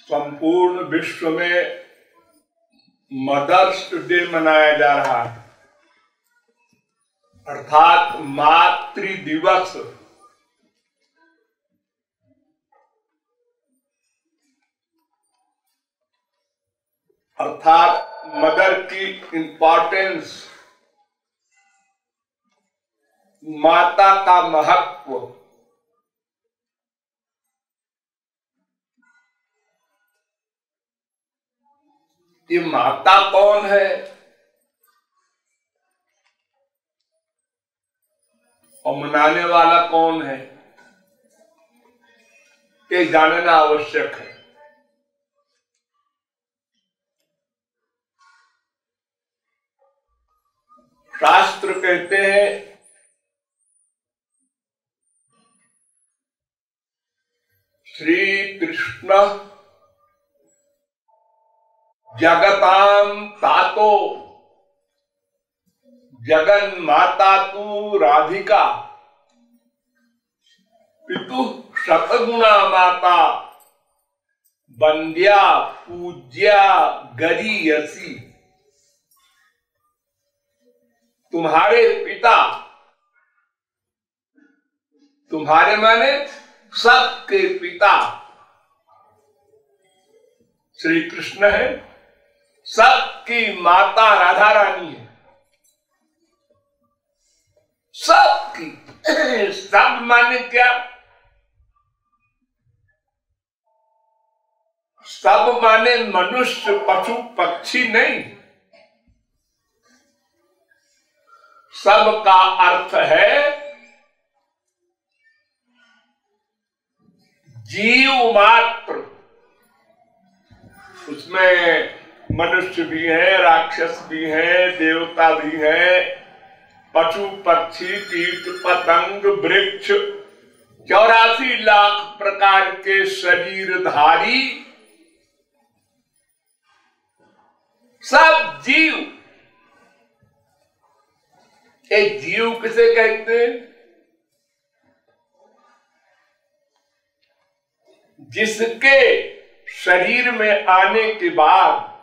संपूर्ण विश्व में मदर्स डे मनाया जा रहा है, अर्थात मातृ दिवस। अर्थात मदर की इंपॉर्टेंस, माता का महत्व। ये माता कौन है और मनाने वाला कौन है, ये जानना आवश्यक है। शास्त्र कहते हैं श्री कृष्ण जगतां तातो जगन माता तू राधिका पितु शतगुणा माता वंद्या पूज्या गरीयसी। तुम्हारे पिता, तुम्हारे माने सबके पिता श्री कृष्ण है, सबकी माता राधा रानी है, सबकी। सब माने क्या? सब माने मनुष्य पशु पक्षी नहीं, सब का अर्थ है जीव मात्र। उसमें मनुष्य भी है, राक्षस भी है, देवता भी है, पशु पक्षी कीट पतंग वृक्ष, 84 लाख प्रकार के शरीरधारी सब जीव। एक जीव किसे कहते हैं? जिसके शरीर में आने के बाद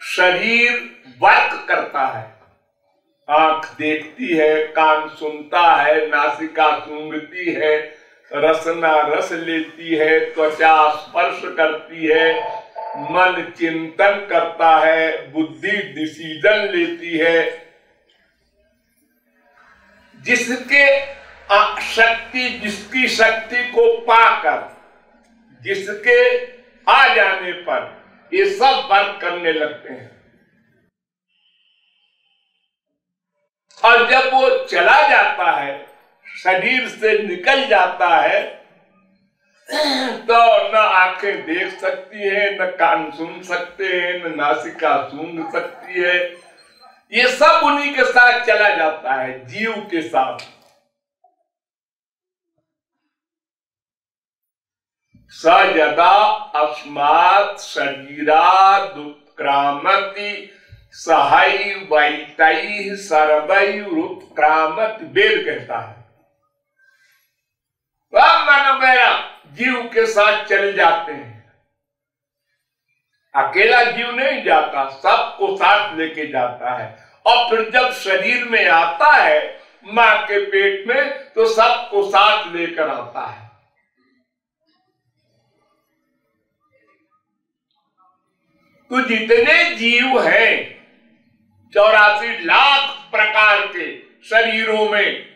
शरीर वर्क करता है, आंख देखती है, कान सुनता है, नासिका सूंघती है, रसना रस लेती है, त्वचा स्पर्श करती है, मन चिंतन करता है, बुद्धि डिसीजन लेती है। जिसके शक्ति, जिसकी शक्ति को पाकर, जिसके आ जाने पर ये सब वर्क करने लगते हैं। और जब वो चला जाता है, शरीर से निकल जाता है, तो न आंखें देख सकती है, न कान सुन सकते हैं, न नासिका सूंघ सकती है। ये सब उन्हीं के साथ चला जाता है, जीव के साथ। स यदा अस्मात् शरीराद् उत्क्रामति सहैवैतैः सर्वैरुत्क्रामति। वेद कहता है सब मानव गया जीव के साथ चले जाते हैं। अकेला जीव नहीं जाता, सबको साथ लेके जाता है। और फिर जब शरीर में आता है मां के पेट में, तो सबको साथ लेकर आता है। तो जितने जीव हैं 84 लाख प्रकार के शरीरों में,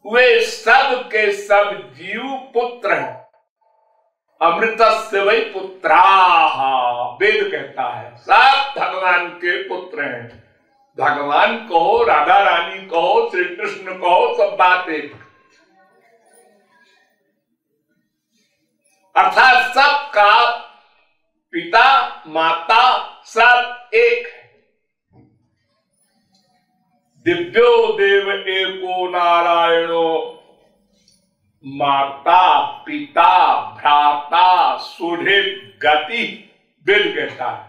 वे सब के सब जीव पुत्र हैं। अमृतस्य वै पुत्राः, वेद कहता है सब भगवान के पुत्र हैं। भगवान कहो, राधा रानी कहो, श्री कृष्ण कहो, सब बात एक। अर्थात सबका पिता माता सब एक है। दिव्यो देव एको नारायणो माता पिता भ्राता सुहृद गति। वेद कहता है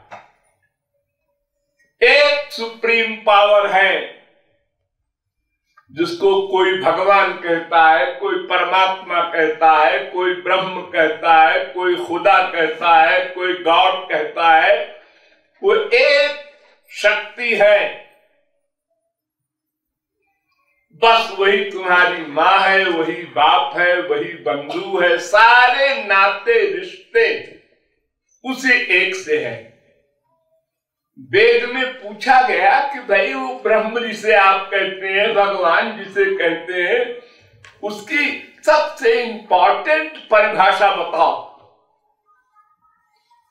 एक सुप्रीम पावर है जिसको कोई भगवान कहता है, कोई परमात्मा कहता है, कोई ब्रह्म कहता है, कोई खुदा कहता है, कोई गॉड कहता है, वो एक शक्ति है, बस वही तुम्हारी माँ है, वही बाप है, वही बंधु है, सारे नाते रिश्ते उसी एक से है। वेद में पूछा गया कि भाई वो ब्रह्म जिसे आप कहते हैं, भगवान जिसे कहते हैं, उसकी सबसे इंपॉर्टेंट परिभाषा बताओ।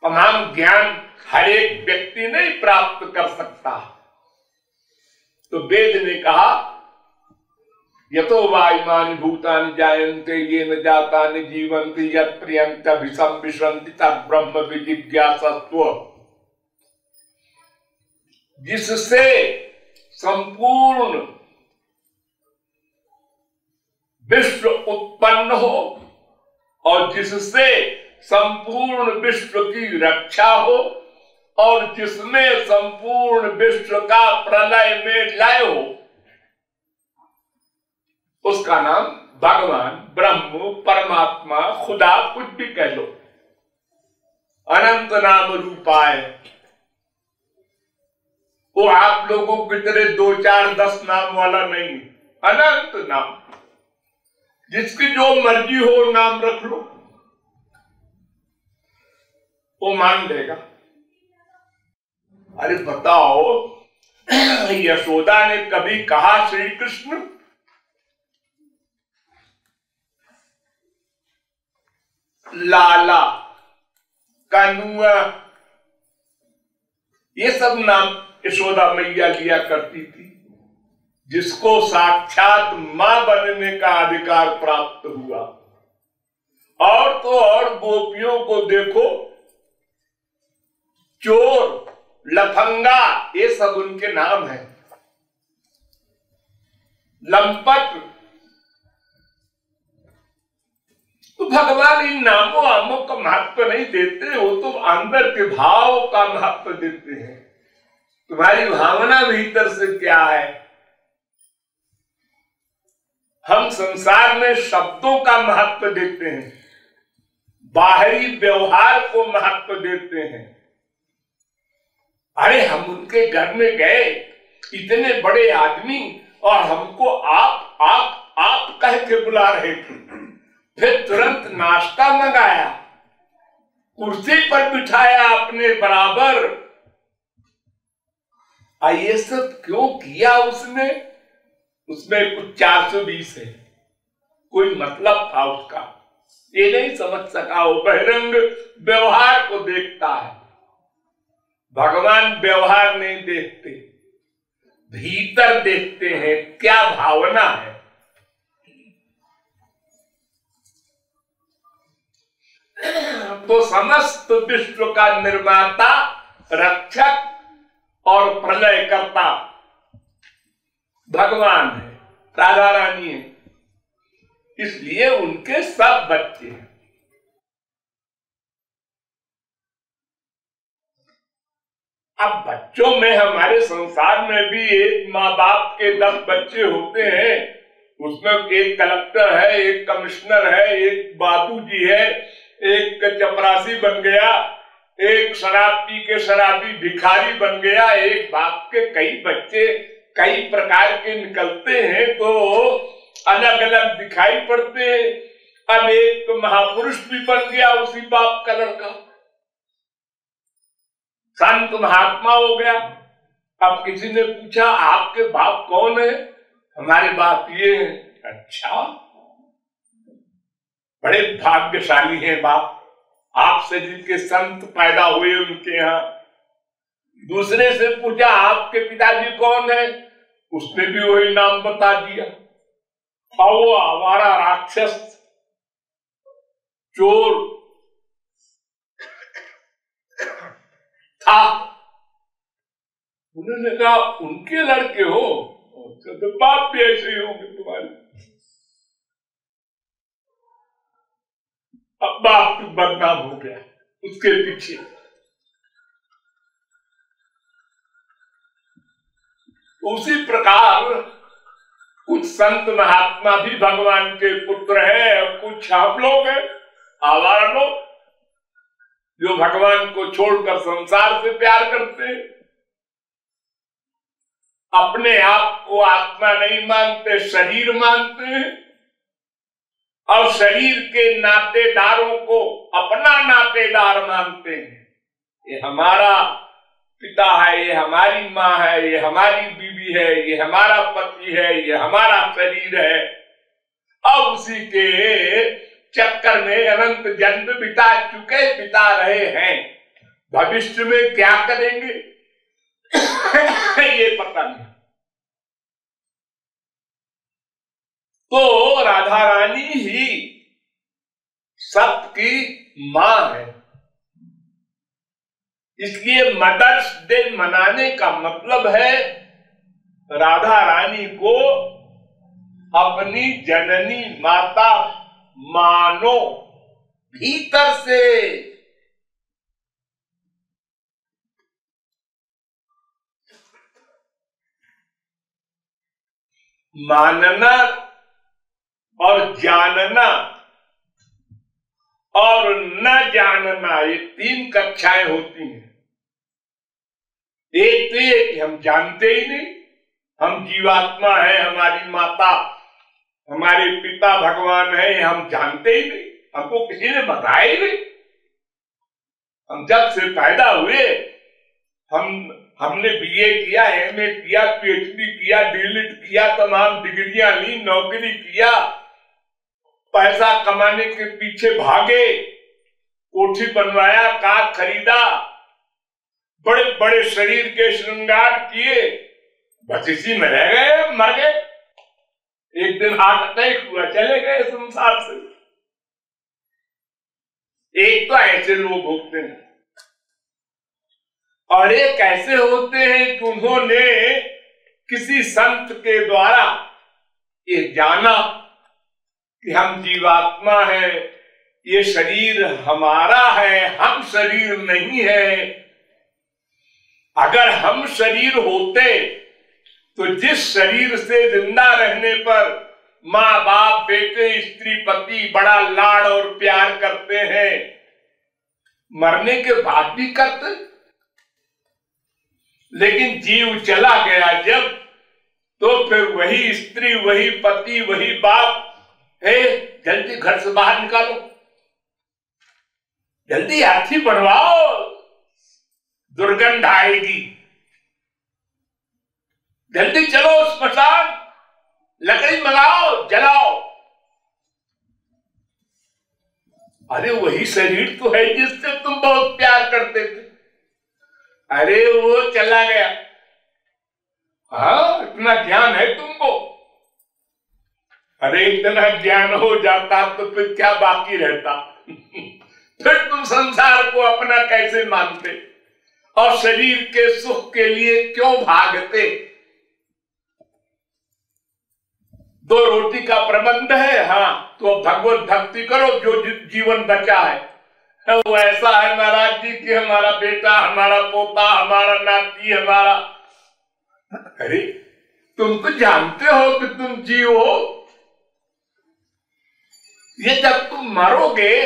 तमाम ज्ञान हर एक व्यक्ति नहीं प्राप्त कर सकता। तो वेद ने कहा यतो वा इमानि भूतानि जायन्ते येन जातानि जीवन्ति यत् प्रियन्ति अभिसंविशन्ति तत् ब्रह्म विजिज्ञासस्व। जिससे संपूर्ण विश्व उत्पन्न हो और जिससे संपूर्ण विश्व की रक्षा हो और जिसमें संपूर्ण विश्व का प्रलय में लय हो, उसका नाम भगवान, ब्रह्म, परमात्मा, खुदा, कुछ भी कह लो। अनंत नाम रूपाय। वो आप लोगों की तरह 2, 4, 10 नाम वाला नहीं, अनंत नाम। जिसकी जो मर्जी हो नाम रख लो, वो मान लेगा। अरे बताओ, यशोदा ने कभी कहा श्री कृष्ण? लाला, कनुआ, ये सब नाम यशोदा मैया लिया करती थी। जिसको साक्षात मां बनने का अधिकार प्राप्त हुआ। और तो और गोपियों को देखो, चोर, लफंगा, ये सब उनके नाम हैं। लंपट। तो भगवान इन नामों आमों का महत्व नहीं देते, वो तो अंदर के भाव का महत्व देते हैं। तुम्हारी भावना भीतर से क्या है? हम संसार में शब्दों का महत्व देते हैं, बाहरी व्यवहार को महत्व देते हैं। अरे हम उनके घर में गए, इतने बड़े आदमी, और हमको आप कह के बुला रहे थे। फिर तुरंत नाश्ता मंगाया, कुर्सी पर बिठाया अपने बराबर। ये सब क्यों किया उसने? उसमें कुछ 420 है, कोई मतलब था उसका, ये नहीं समझ सका। वो बहिरंग व्यवहार को देखता है, भगवान व्यवहार नहीं देखते, भीतर देखते हैं क्या भावना है। तो समस्त विश्व का निर्माता, रक्षक और प्रलय करता भगवान है, राधा रानी है। इसलिए उनके सब बच्चे हैं। अब बच्चों में, हमारे संसार में भी एक माँ बाप के 10 बच्चे होते हैं। उसमें एक कलेक्टर है, एक कमिश्नर है, एक बाबूजी है, एक चपरासी बन गया, एक शराब पी के शराबी भिखारी बन गया। एक बाप के कई बच्चे कई प्रकार के निकलते हैं, तो अलग अलग दिखाई पड़ते हैं। अब एक तो महापुरुष भी बन गया उसी बाप का लड़का, संत महात्मा हो गया। अब किसी ने पूछा आपके बाप कौन है? हमारे बाप ये हैं। अच्छा, बड़े भाग्यशाली हैं बाप, आपसे जिनके संत पैदा हुए उनके यहाँ। दूसरे से पूछा आपके पिताजी कौन है? उसने भी वही नाम बता दिया। और वो आवारा राक्षस, चोर था। उन्होंने कहा उनके लड़के हो, तो बाप भी ऐसे ही होंगे तुम्हारे। अब बाप बदनाम हो गया उसके पीछे। उसी प्रकार कुछ संत महात्मा भी भगवान के पुत्र है और कुछ हम लोग हैं, आवारा लोग, जो भगवान को छोड़कर संसार से प्यार करते हैं, अपने आप को आत्मा नहीं मानते, शरीर मानते हैं, और शरीर के नातेदारों को अपना नातेदार मानते हैं। ये हमारा पिता है, ये हमारी माँ है, ये हमारी बीवी है, ये हमारा पति है, ये हमारा शरीर है। अब उसी के चक्कर में अनंत जन्म बिता रहे हैं। भविष्य में क्या करेंगे ये पता नहीं। तो राधा रानी ही सबकी मां है, इसलिए मदर्स डे मनाने का मतलब है राधा रानी को अपनी जननी माता मानो भीतर से। मानना और जानना और न जानना, ये तीन कक्षाएं होती हैं। एक तो ये कि हम जानते ही नहीं, हम जीवात्मा है, हमारी माता हमारे पिता भगवान है, हम जानते ही नहीं, हमको किसी ने बताया ही नहीं। हम जब से पैदा हुए हमने बीए किया, एमए किया, पीएचडी किया, डीलिट किया, तमाम डिग्रियां ली, नौकरी किया, पैसा कमाने के पीछे भागे, कोठी बनवाया, कार खरीदा, बड़े बड़े शरीर के श्रृंगार किए, बस इसी में रह गए, मर गए। एक दिन हार्ट अटैक हुआ, चले गए संसार से। एक तो ऐसे लोग होते हैं, और एक ऐसे होते हैं कि उन्होंने किसी संत के द्वारा ये जाना कि हम जीवात्मा है, ये शरीर हमारा है, हम शरीर नहीं है। अगर हम शरीर होते तो जिस शरीर से जिंदा रहने पर माँ बाप बेटे स्त्री पति बड़ा लाड और प्यार करते हैं, मरने के बाद भी करते, लेकिन जीव चला गया जब, तो फिर वही स्त्री, वही पति, वही बाप है, जल्दी घर से बाहर निकालो, जल्दी अर्थी बनवाओ, दुर्गंध आएगी, जल्दी चलो स्मशान, लकड़ी मंगाओ, जलाओ। अरे वही शरीर तो है जिससे तुम बहुत प्यार करते थे, अरे वो चला गया। हाँ, इतना ज्ञान है तुमको। अरे इतना ज्ञान हो जाता तो फिर क्या बाकी रहता फिर तुम संसार को अपना कैसे मानते और शरीर के सुख के लिए क्यों भागते। दो रोटी का प्रबंध है, हाँ, तो भगवत भक्ति करो, जो जीवन बचा है। वो ऐसा है महाराज जी कि हमारा बेटा, हमारा पोता, हमारा नाती, हमारा, अरे तुम तो जानते हो कि तुम जीव हो। ये जब तुम मरोगे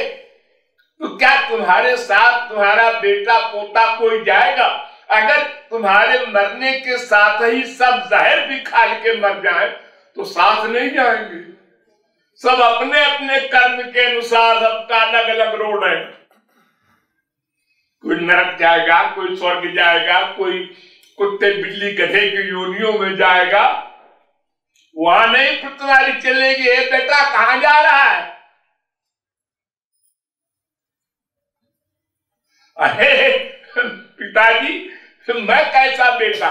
तो क्या तुम्हारे साथ तुम्हारा बेटा पोता कोई जाएगा? अगर तुम्हारे मरने के साथ ही सब जहर भी खा के मर जाए तो साथ नहीं जाएंगे। सब अपने अपने कर्म के अनुसार सबका अलग अलग रोड है। कोई नरक जाएगा, कोई स्वर्ग जाएगा, कोई कुत्ते बिल्ली गधे की योनियों में जाएगा। वहां नहीं पृथ्वी चलेगी, ए बेटा कहां जा रहा है? अरे पिताजी, मैं कैसा बेटा?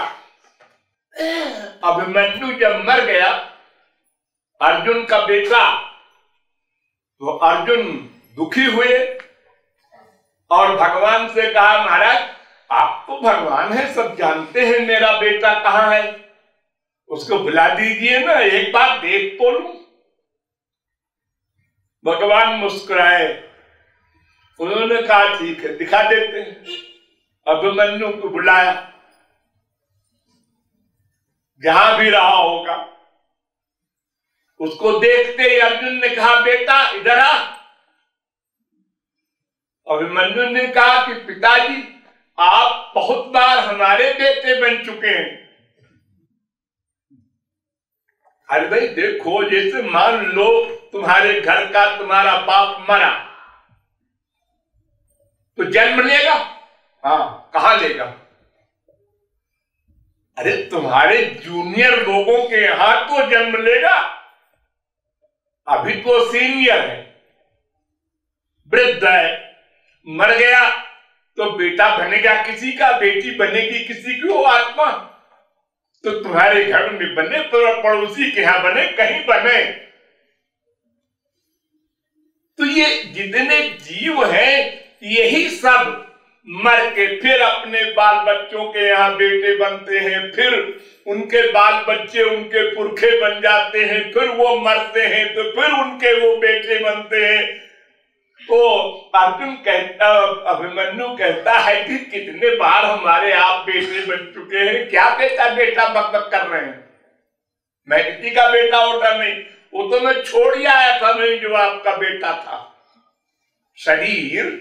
अभिमन्यु जब मर गया, अर्जुन का बेटा, तो अर्जुन दुखी हुए और भगवान से कहा, महाराज आप तो भगवान है, सब जानते हैं मेरा बेटा कहाँ है, उसको बुला दीजिए ना, एक बार देख तो लूं। भगवान मुस्कुराए, उन्होंने कहा ठीक है, दिखा देते हैं। अभिमन्यु को बुलाया, जहां भी रहा होगा, उसको देखते ही अर्जुन ने कहा, बेटा इधर आ। अभिमन्यु ने कहा कि पिताजी आप बहुत बार हमारे बेटे बन चुके हैं। अरे भाई देखो, जैसे मान लो तुम्हारे घर का तुम्हारा बाप मरा तो जन्म लेगा? हाँ, कहां लेगा? अरे तुम्हारे जूनियर लोगों के यहां तो जन्म लेगा। अभी तो सीनियर है, वृद्ध है, मर गया तो बेटा बनेगा किसी का, बेटी बनेगी किसी की, वो आत्मा तो तुम्हारे घर में बने, तो पड़ोसी के यहां बने, कहीं बने। तो ये जितने जीव हैं यही सब मर के फिर अपने बाल बच्चों के यहाँ बेटे बनते हैं, फिर उनके बाल बच्चे उनके पुरखे बन जाते हैं, फिर वो मरते हैं तो फिर उनके वो बेटे बनते हैं। तो अर्जुन कहता, अभिमन्यु कहता है कि कितने बार हमारे आप बेटे बन चुके हैं, क्या बेटा बेटा बक कर रहे हैं? मैं किसी का बेटा होता नहीं, वो तो मैं छोड़ ही आया था, मैं जो आपका बेटा था। शरीर,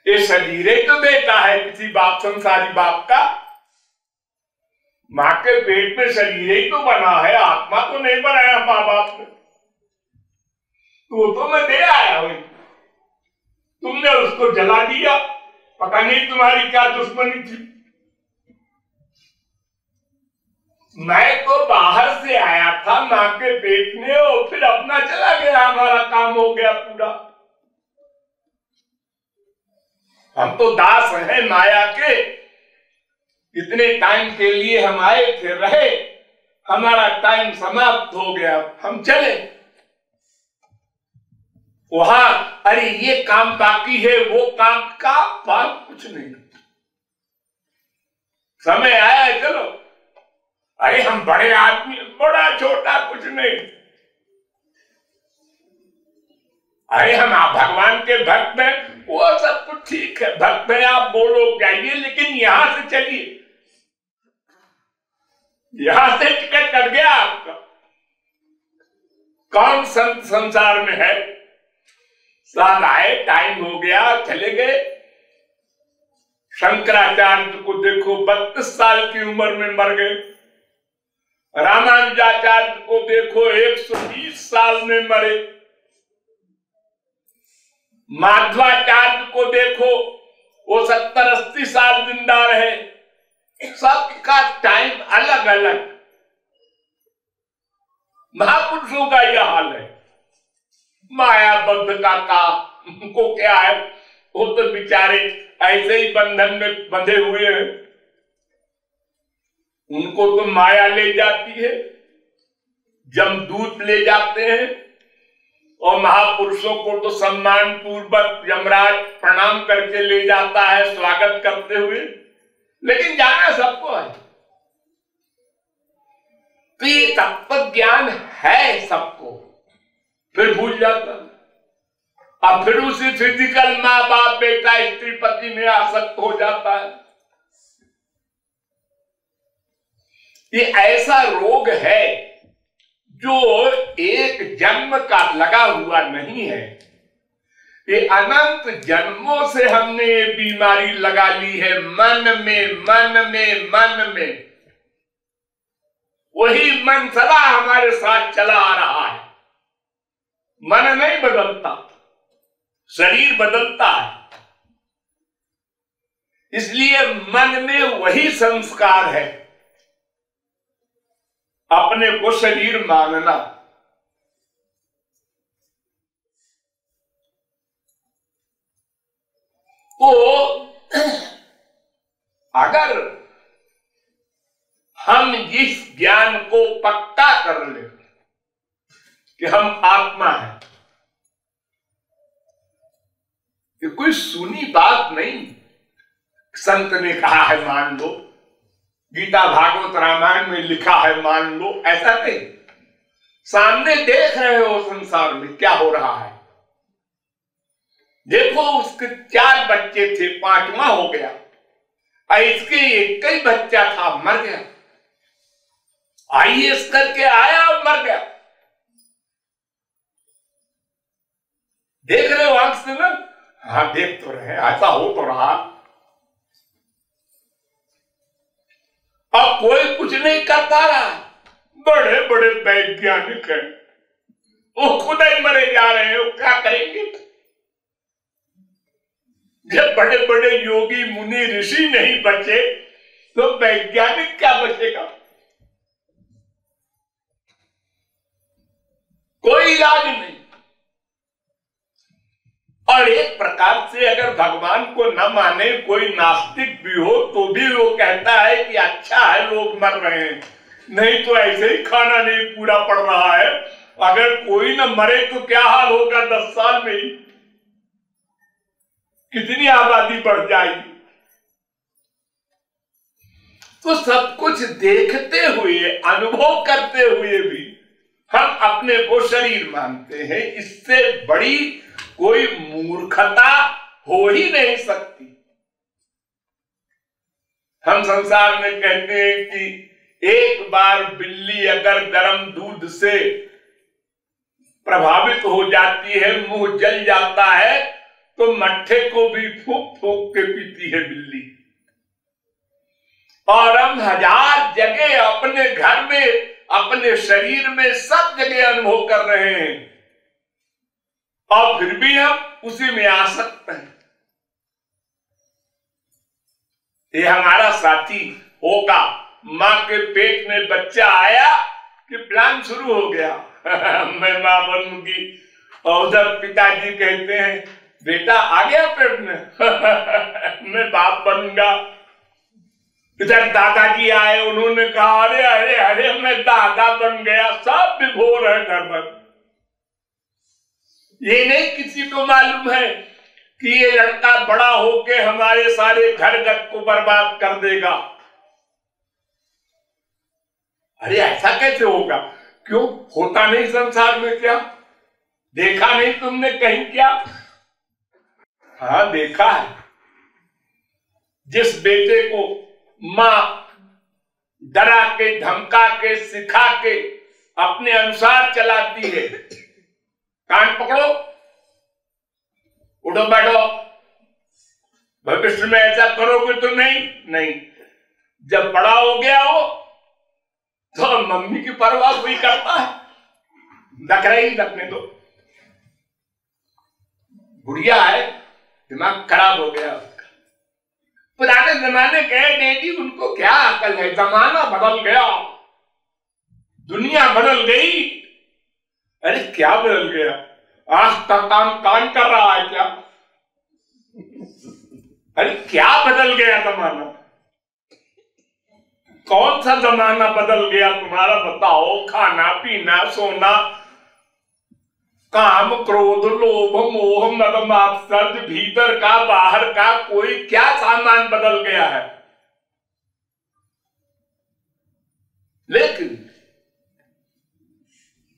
ये शरीर ही तो बेटा है किसी बाप, संसारी बाप का। मां के पेट में शरीर ही तो बना है, आत्मा तो नहीं बनाया मां बाप ने, वो तो मैं दे आया हूं। तुमने उसको जला दिया, पता नहीं तुम्हारी क्या दुश्मनी थी। मैं तो बाहर से आया था मां के पेट में, और फिर अपना चला गया, हमारा काम हो गया पूरा। हम तो दास हैं माया के, इतने टाइम के लिए हम आए थे, रहे, हमारा टाइम समाप्त हो गया, हम चले। वहां अरे ये काम बाकी है, वो काम का बात कुछ नहीं, समय आया है चलो। अरे हम बड़े आदमी, बड़ा छोटा कुछ नहीं। अरे हम भगवान के भक्त हैं, वो सब कुछ ठीक है, भक्त हैं आप, बोलो जाइए, लेकिन यहां से चलिए, यहां से टिकट कट गया आपका। कौन संत संसार में है? साल आए, टाइम हो गया, चले गए। शंकराचार्य को देखो 32 साल की उम्र में मर गए। रामानुजाचार्य को देखो 120 साल में मरे। माधवाचार्य को देखो वो 70-80 साल जिंदा रहे। सबका टाइम अलग अलग। महापुरुषों का यह हाल है। माया बद्धता का उनको क्या है, वो तो बेचारे ऐसे ही बंधन में बंधे हुए हैं, उनको तो माया ले जाती है, जमदूत ले जाते हैं, और महापुरुषों को तो सम्मान पूर्वक यमराज प्रणाम करके ले जाता है, स्वागत करते हुए। लेकिन जाना सबको है, तो ये तत्व ज्ञान है सबको, फिर भूल जाता है। अब फिर उसी फिजिकल माँ बाप बेटा स्त्री पति में आसक्त हो जाता है। ये ऐसा रोग है जो एक जन्म का लगा हुआ नहीं है, ये अनंत जन्मों से हमने ये बीमारी लगा ली है। मन में मन में मन में, वही मन सदा हमारे साथ चला आ रहा है। मन नहीं बदलता, शरीर बदलता है। इसलिए मन में वही संस्कार है, अपने को शरीर मानना। तो अगर हम इस ज्ञान को पक्का कर ले कि हम आत्मा है, ये कोई सुनी बात नहीं, संत ने कहा है मान लो, गीता भागवत रामायण में लिखा है मान लो, ऐसा नहीं। सामने देख रहे हो संसार में क्या हो रहा है। देखो उसके 4 बच्चे थे, 5वां हो गया, इसके एक ही बच्चा था, मर गया। IAS करके आया और मर गया। देख रहे हो आंख से ना? हाँ देख तो रहे, ऐसा हो तो रहा। अब कोई कुछ नहीं कर पा रहा। बड़े बड़े वैज्ञानिक हैं, वो खुद ही मरे जा रहे हैं, वो क्या करेंगे? जब बड़े बड़े योगी मुनि ऋषि नहीं बचे तो वैज्ञानिक क्या बचेगा? कोई इलाज नहीं। और एक प्रकार से अगर भगवान को न माने कोई नास्तिक भी हो तो भी वो कहता है कि अच्छा है लोग मर रहे हैं, नहीं तो ऐसे ही खाना नहीं पूरा पड़ रहा है। अगर कोई न मरे तो क्या हाल होगा 10 साल में ही, कितनी आबादी बढ़ जाएगी। तो सब कुछ देखते हुए, अनुभव करते हुए भी हम अपने को शरीर मानते हैं। इससे बड़ी कोई मूर्खता हो ही नहीं सकती। हम संसार में कहते हैं कि एक बार बिल्ली अगर गर्म दूध से प्रभावित हो जाती है, मुंह जल जाता है, तो मट्ठे को भी फूंक फूंक के पीती है बिल्ली। और हम 1000 जगह अपने घर में, अपने शरीर में, सब जगह अनुभव कर रहे हैं, और फिर भी हम उसी में आ सकते हैं। ये हमारा साथी होगा। मां के पेट में बच्चा आया कि प्लान शुरू हो गया मैं मां बनूंगी, और उधर पिताजी कहते हैं बेटा आ गया पेट में मैं बाप बनूंगा। इधर दादाजी आए, उन्होंने कहा अरे अरे अरे मैं दादा बन गया। सब विभोर है घर पर। ये नहीं किसी को मालूम है कि ये लड़का बड़ा होके हमारे सारे घर गत को बर्बाद कर देगा। अरे ऐसा कैसे होगा? क्यों होता नहीं संसार में? क्या देखा नहीं तुमने कहीं? क्या? हाँ देखा है। जिस बेटे को मां डरा के, धमका के, सिखा के अपने अनुसार चलाती है, कान पकड़ो, उठो बैठो, भविष्य में ऐसा करोगे तो नहीं। जब बड़ा हो गया हो तो मम्मी की परवाह कोई करता है? नखरा ही रखने दो। बुढ़िया है, दिमाग खराब हो गया उसका। पुराने जमाने के डैडी, उनको क्या अकल है? जमाना बदल गया, दुनिया बदल गई। अरे क्या बदल गया? आंख का काम कान कर रहा है क्या? अरे क्या बदल गया जमाना? कौन सा जमाना बदल गया तुम्हारा? बताओ। खाना पीना, सोना, काम, क्रोध, लोभ, मोह, मद, मात्सर्य, भीतर का बाहर का कोई क्या सामान बदल गया है? लेकिन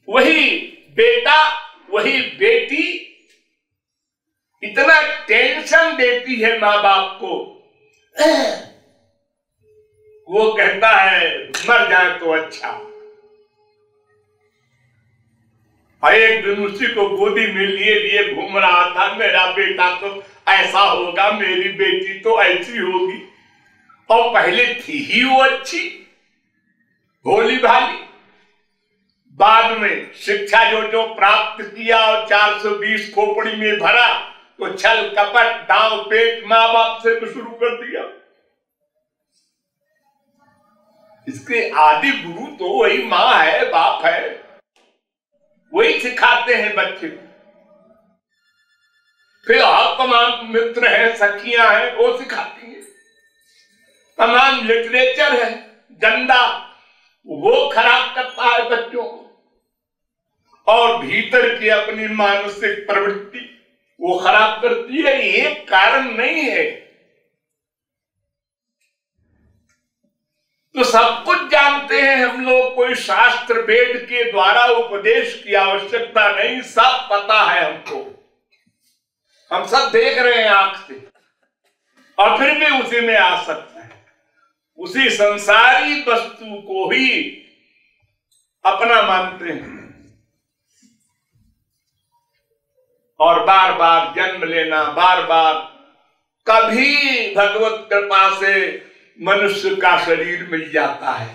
वही बेटा, वही बेटी इतना टेंशन देती है मां बाप को। वो कहता है मर जाए तो अच्छा। एक दिन उसी को गोदी में लिए लिए घूम रहा था, मेरा बेटा तो ऐसा होगा, मेरी बेटी तो ऐसी होगी। और पहले थी ही वो अच्छी, भोली भाली। बाद में शिक्षा जो प्राप्त किया और 420 खोपड़ी में भरा, तो छल कपट, दांव पेच मां बाप से तो शुरू कर दिया। इसके आदि गुरु तो वही मां है, बाप है, वही सिखाते हैं बच्चे को। फिर और तमाम मित्र हैं, सखियां हैं, वो सिखाती हैं। तमाम लिटरेचर है गंदा, वो खराब करता है बच्चों को। और भीतर की अपनी मानसिक प्रवृत्ति वो खराब करती है। ये कारण नहीं है। तो सब कुछ जानते हैं हम लोग, कोई शास्त्र वेद के द्वारा उपदेश की आवश्यकता नहीं, सब पता है हमको। हम सब देख रहे हैं आंख से, और फिर भी उसी में आ सकते हैं। उसी संसारी वस्तु को ही अपना मानते हैं। और बार बार जन्म लेना, बार बार। कभी भगवत कृपा से मनुष्य का शरीर मिल जाता है।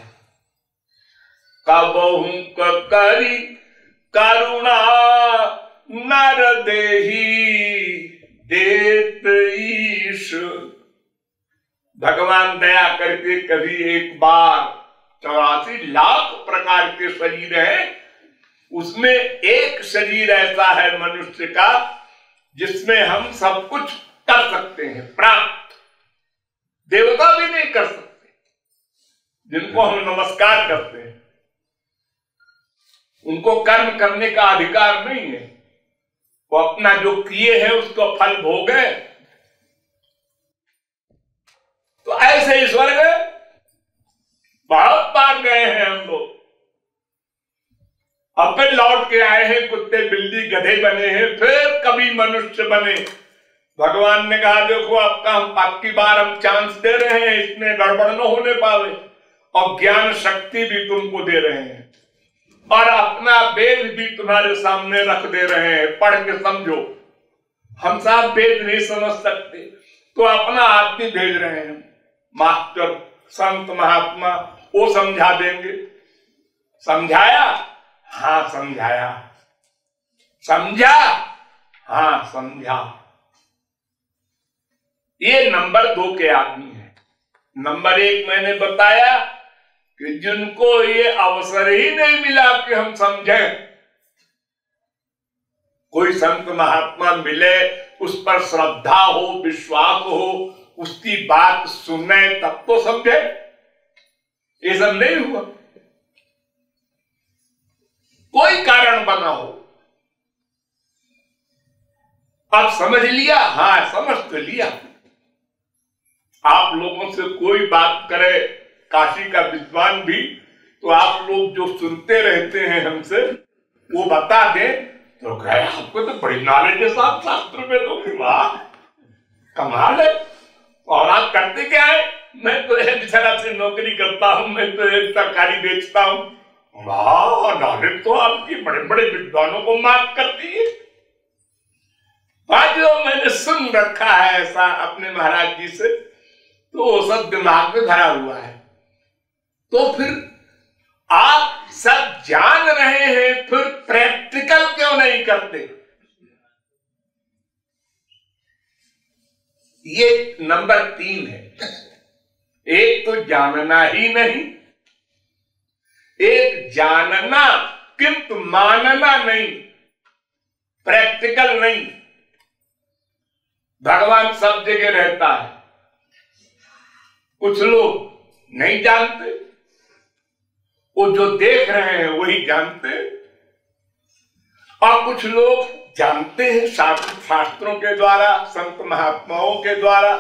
कबहू करी करुणा नर देही देत ईश। भगवान दया करके कभी एक बार 84 लाख प्रकार के शरीर हैं, उसमें एक शरीर ऐसा है मनुष्य का जिसमें हम सब कुछ कर सकते हैं प्राप्त। देवता भी नहीं कर सकते, जिनको हम नमस्कार करते हैं उनको कर्म करने का अधिकार नहीं है। वो अपना जो किए हैं उसको फल भोगे। तो ऐसे ही स्वर्ग बहुत बार गए हैं हम लोग, अब फिर लौट के आए हैं, कुत्ते बिल्ली गधे बने हैं, फिर कभी मनुष्य बने। भगवान ने कहा देखो आपकी बार हम चांस दे रहे हैं, इसमें गड़बड़ न होने पावे, और ज्ञान शक्ति भी तुमको दे रहे हैं और अपना वेद भी तुम्हारे सामने रख दे रहे हैं, पढ़ के समझो। हम साहब वेद नहीं समझ सकते तो अपना आदमी भेज रहे हैं, मास्टर संत महात्मा, वो समझा देंगे। समझाया? हाँ समझाया। समझा? हाँ समझा। ये नंबर 2 के आदमी है। नंबर 1 मैंने बताया कि जिनको ये अवसर ही नहीं मिला कि हम समझें। कोई संत महात्मा मिले, उस पर श्रद्धा हो, विश्वास हो, उसकी बात सुने तब तो समझे। ये सब नहीं हुआ, कोई कारण बना हो। अब समझ लिया? हाँ समझ तो लिया। आप लोगों से कोई बात करे, काशी का विद्वान भी, तो आप लोग जो सुनते रहते हैं हमसे, वो बता दें तो कहे आपको तो बड़ी नॉलेज है साहब शास्त्र में, तो वाह कमाल है। और आप करते क्या है? मैं तो एक तरह से नौकरी करता हूं, मैं तो एक तरकारी बेचता हूं। वाह नॉलेज तो आपकी बड़े बड़े विद्वानों को माफ करती है। जो मैंने सुन रखा है ऐसा अपने महाराज जी से, तो वो सब दिमाग में भरा हुआ है। तो फिर आप सब जान रहे हैं, फिर प्रैक्टिकल क्यों नहीं करते? ये नंबर 3 है। एक तो जानना ही नहीं, एक जानना किंतु मानना नहीं, प्रैक्टिकल नहीं। भगवान सब जगह रहता है, कुछ लोग नहीं जानते, वो जो देख रहे हैं वही जानते हैं, और कुछ लोग जानते हैं शास्त्रों के द्वारा, संत महात्माओं के द्वारा।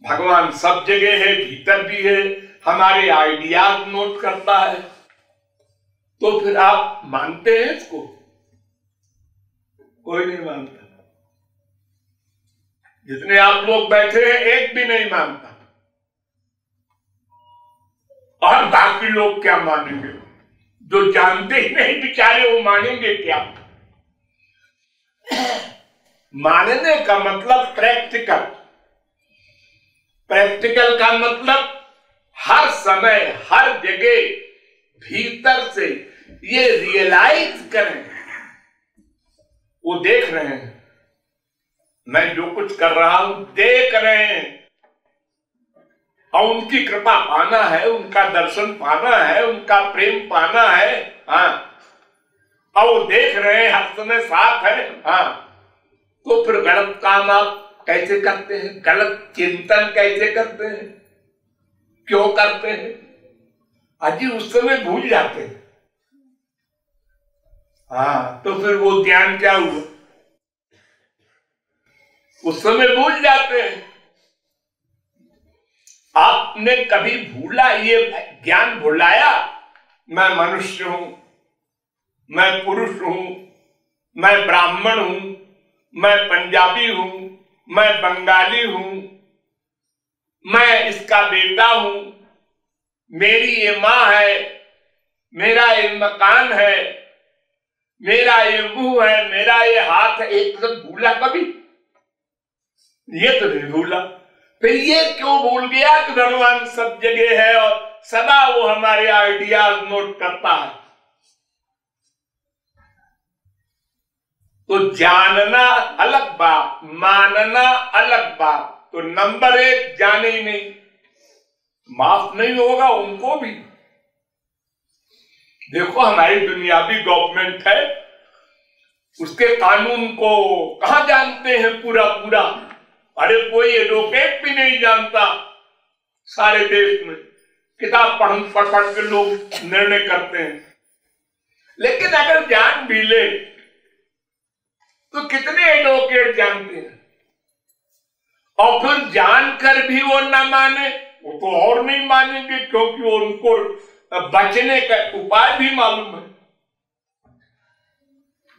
भगवान सब जगह है, भीतर भी है, हमारे आइडियाज नोट करता है। तो फिर आप मानते हैं इसको? कोई नहीं मानता। जितने आप लोग बैठे हैं एक भी नहीं मानता, और बाकी लोग क्या मानेंगे? जो जानते ही नहीं बेचारे, वो मानेंगे क्या? मानने का मतलब प्रैक्टिकल। प्रैक्टिकल का मतलब हर समय हर जगह भीतर से ये रियलाइज करें, वो देख रहे हैं, मैं जो कुछ कर रहा हूं देख रहे हैं, और उनकी कृपा पाना है, उनका दर्शन पाना है, उनका प्रेम पाना है। हाँ, और वो देख रहे हैं, हर समय साथ है। हाँ, तो फिर गलत काम आप कैसे करते हैं? गलत चिंतन कैसे करते हैं? क्यों करते हैं? अजी उस समय भूल जाते हैं। हाँ, तो फिर वो ज्ञान क्या हुआ? उस समय भूल जाते हैं। आपने कभी भूला, ये ज्ञान भुलाया, मैं मनुष्य हूं, मैं पुरुष हूं, मैं ब्राह्मण हूं, मैं पंजाबी हूं, मैं बंगाली हूं, मैं इसका बेटा हूं, मेरी ये मां है, मेरा ये मकान है, मेरा ये मुंह है, मेरा ये हाथ है, एक तो भूला कभी? ये तो नहीं भूला। फिर ये क्यों भूल गया कि भगवान सब जगह है और सदा वो हमारे आइडियाज नोट करता है? तो जानना अलग बात, मानना अलग बात। तो नंबर 1 जाने ही नहीं, माफ नहीं होगा उनको भी। देखो हमारी दुनियावी गवर्नमेंट है, उसके कानून को कहां जानते हैं पूरा पूरा? अरे कोई एडवोकेट भी नहीं जानता सारे देश में। किताब पढ़ के लोग निर्णय करते हैं। लेकिन अगर जान भी ले तो कितने एडवोकेट जानते हैं? और फिर जानकर भी वो ना माने, वो तो और नहीं मानेंगे, क्योंकि वो उनको बचने का उपाय भी मालूम है।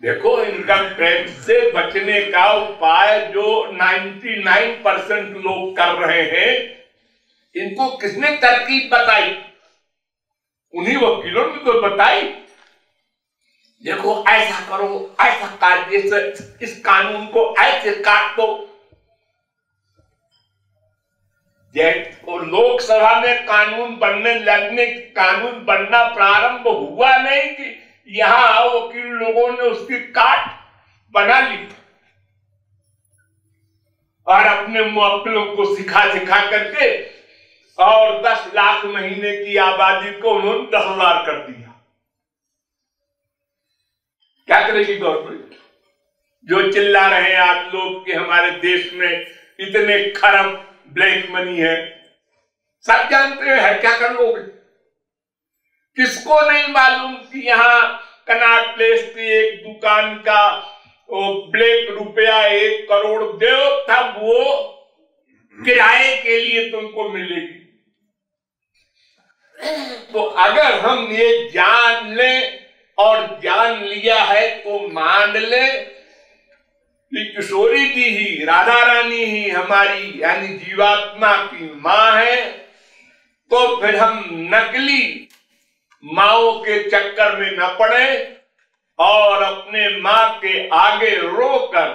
देखो इनकम टैक्स से बचने का उपाय जो 99% लोग कर रहे हैं, इनको किसने तरकीब बताई? उन्हीं वकीलों ने तो बताई। देखो ऐसा करो, ऐसा कार्य, इस कानून को ऐसे काट दो। तो लोकसभा में कानून बनना प्रारंभ हुआ नहीं कि यहां वकील लोगों ने उसकी काट बना ली और अपने मुवक्किलों को सिखा करके और 10 लाख महीने की आबादी को उन्होंने 10,000 कर दिया। क्या करेगी गवर्नमेंट? जो चिल्ला रहे हैं आप लोग कि हमारे देश में इतने खरब ब्लैक मनी है, सब जानते हैं, क्या कर लोगे? किसको नहीं मालूम कि यहाँ कनॉट प्लेस की एक दुकान का ब्लैक रुपया 1 करोड़ दो, तब वो किराए के लिए तुमको मिलेगी। तो अगर हम ये जान लें और जान लिया है तो मान ले कि किशोरी जी ही, राधा रानी ही हमारी यानी जीवात्मा की मां है, तो फिर हम नकली माओ के चक्कर में न पड़े और अपने मां के आगे रोकर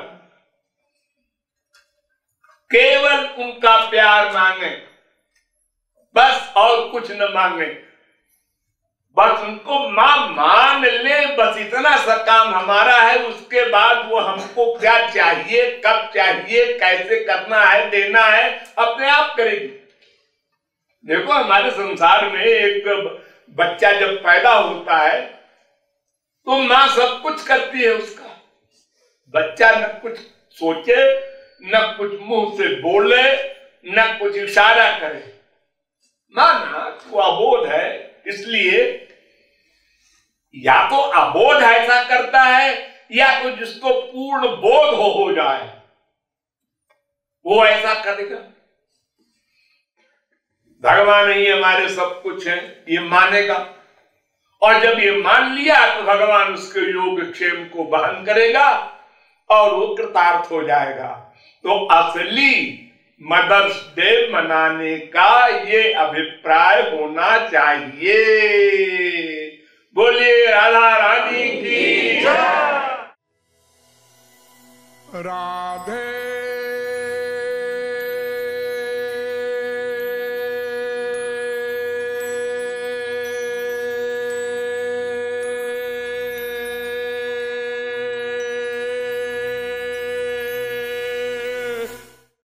केवल उनका प्यार मांगे, बस और कुछ न मांगे। बस उनको मां मान ले, बस इतना सा काम हमारा है। उसके बाद वो हमको क्या चाहिए, कब चाहिए, कैसे करना है, देना है, अपने आप करेगी। देखो हमारे संसार में एक बच्चा जब पैदा होता है तो मां सब कुछ करती है उसका। बच्चा न कुछ सोचे, न कुछ मुंह से बोले, न कुछ इशारा करे। मां ना वो अबोध है, इसलिए या तो अबोध ऐसा करता है या तो जिसको पूर्ण बोध हो जाए वो ऐसा करेगा। भगवान ही हमारे सब कुछ है, ये मानेगा। और जब ये मान लिया तो भगवान उसके योगक्षेम को वहन करेगा और वो कृतार्थ हो जाएगा। तो असली मदर्स डे मनाने का ये अभिप्राय होना चाहिए। बोलिए राधा रानी की जय। राधे